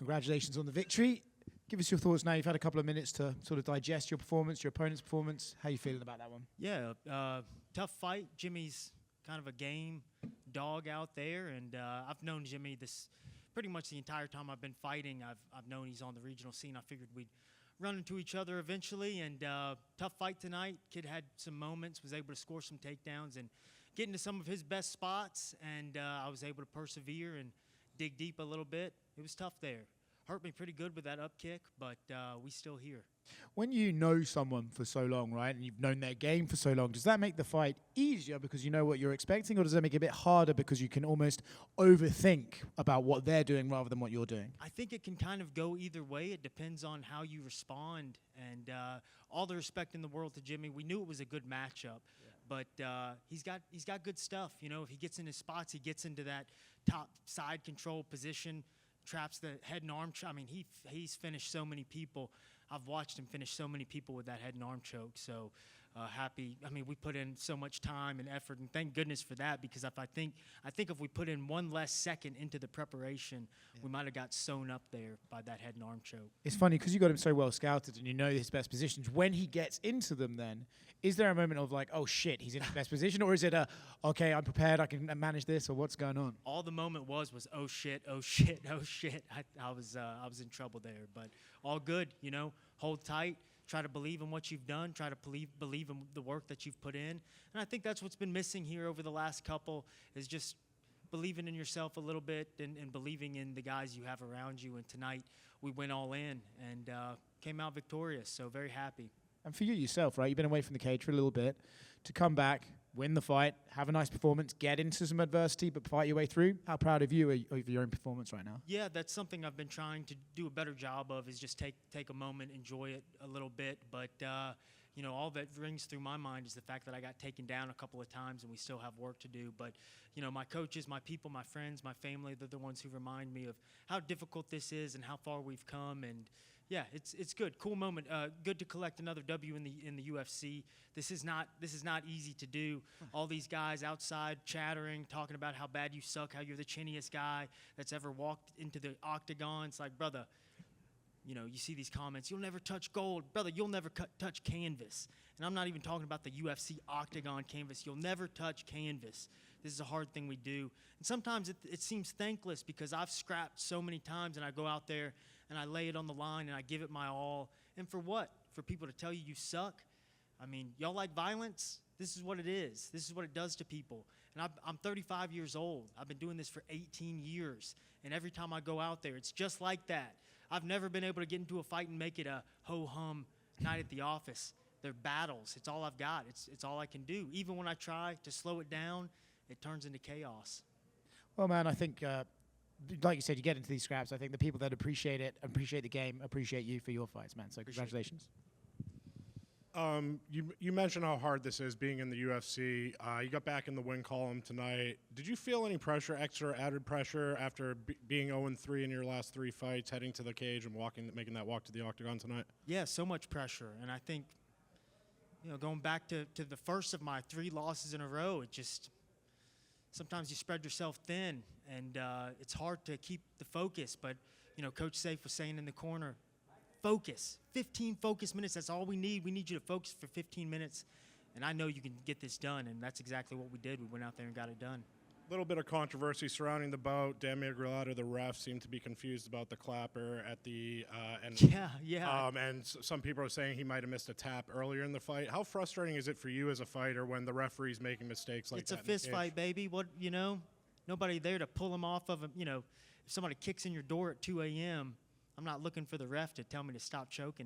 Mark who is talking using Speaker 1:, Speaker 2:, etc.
Speaker 1: congratulations on the victory. Give us your thoughts now. You've had a couple of minutes to sort of digest your performance, your opponent's performance. How are you feeling about that one?
Speaker 2: Yeah, tough fight. Jimmy's kind of a game dog out there, and I've known Jimmy this pretty much the entire time I've been fighting. I've known he's on the regional scene. I figured we'd run into each other eventually, and tough fight tonight. Kid had some moments, was able to score some takedowns and get into some of his best spots, and I was able to persevere and dig deep a little bit. It was tough there. Hurt me pretty good with that up kick, but we still here.
Speaker 1: When you know someone for so long, right, and you've known their game for so long, does that make the fight easier because you know what you're expecting, or does that make it a bit harder because you can almost overthink about what they're doing rather than what you're doing?
Speaker 2: I think it can kind of go either way. It depends on how you respond, and all the respect in the world to Jimmy. We knew it was a good matchup, but he's got good stuff. You know, if he gets in his spots, he gets into that top side control position, traps the head and arm. I mean, he's finished so many people. I've watched him finish so many people with that head and arm choke. So happy. I mean, we put in so much time and effort, and thank goodness for that. Because I think if we put in one less second into the preparation, we might have got sewn up there by that head and arm choke.
Speaker 1: It's funny because you got him so well scouted, and you know his best positions. When he gets into them, then is there a moment of like, oh shit, he's in his best position, or is it a okay, I'm prepared, I can manage this, or what's going on?
Speaker 2: All the moment was oh shit, oh shit, oh shit. I was in trouble there, but all good. You know, hold tight. Try to believe in what you've done. Try to believe in the work that you've put in. And I think that's what's been missing here over the last couple is just believing in yourself a little bit and believing in the guys you have around you. And tonight we went all in and came out victorious. So very happy. And
Speaker 1: for you yourself, right? You've been away from the cage for a little bit. To come back, win the fight, have a nice performance, get into some adversity, but fight your way through. How proud of you of your own performance right now?
Speaker 2: Yeah, that's something I've been trying to do a better job of is just take a moment, enjoy it a little bit. But, you know, all that rings through my mind is the fact that I got taken down a couple of times and we still have work to do. But, you know, my coaches, my people, my friends, my family, they're the ones who remind me of how difficult this is and how far we've come. And, yeah, it's good. Cool moment. Good to collect another W in the UFC. This is not easy to do. All these guys outside chattering, talking about how bad you suck, how you're the chinniest guy that's ever walked into the octagon. It's like, brother, you know, you see these comments, you'll never touch gold. Brother, you'll never touch canvas. And I'm not even talking about the UFC octagon canvas. You'll never touch canvas. This is a hard thing we do. And sometimes it seems thankless because I've scrapped so many times and I go out there and I lay it on the line and I give it my all. And for what? For people to tell you suck? I mean, y'all like violence? This is what it is. This is what it does to people. And I'm 35 years old. I've been doing this for 18 years. And every time I go out there, it's just like that. I've never been able to get into a fight and make it a ho-hum night at the office. They're battles. It's all I've got. It's all I can do. Even when I try to slow it down, it turns into chaos.
Speaker 1: Well, man, I think like you said, you get into these scraps. I think the people that appreciate it, appreciate the game, appreciate you for your fights, man. So congratulations.
Speaker 3: You mentioned how hard this is being in the UFC. You got back in the win column tonight. Did you feel any pressure, extra added pressure after being 0-3 in your last 3 fights, heading to the cage and making that walk to the octagon tonight?
Speaker 2: Yeah, so much pressure. And I think, you know, going back to the first of my 3 losses in a row, it just sometimes you spread yourself thin, and it's hard to keep the focus. But, you know, Coach Safe was saying in the corner, focus. 15 focus minutes, that's all we need. We need you to focus for 15 minutes, and I know you can get this done, and that's exactly what we did. We went out there and got it done.
Speaker 3: A little bit of controversy surrounding the bout. Dan Miguelado, the ref, seemed to be confused about the clapper at the end.
Speaker 2: Yeah.
Speaker 3: And some people are saying he might have missed a tap earlier in the fight. How frustrating is it for you as a fighter when the referee's making mistakes like that?
Speaker 2: It's a fist fight, baby. What, you know, nobody there to pull him off of him. You know, if somebody kicks in your door at 2 a.m., I'm not looking for the ref to tell me to stop choking.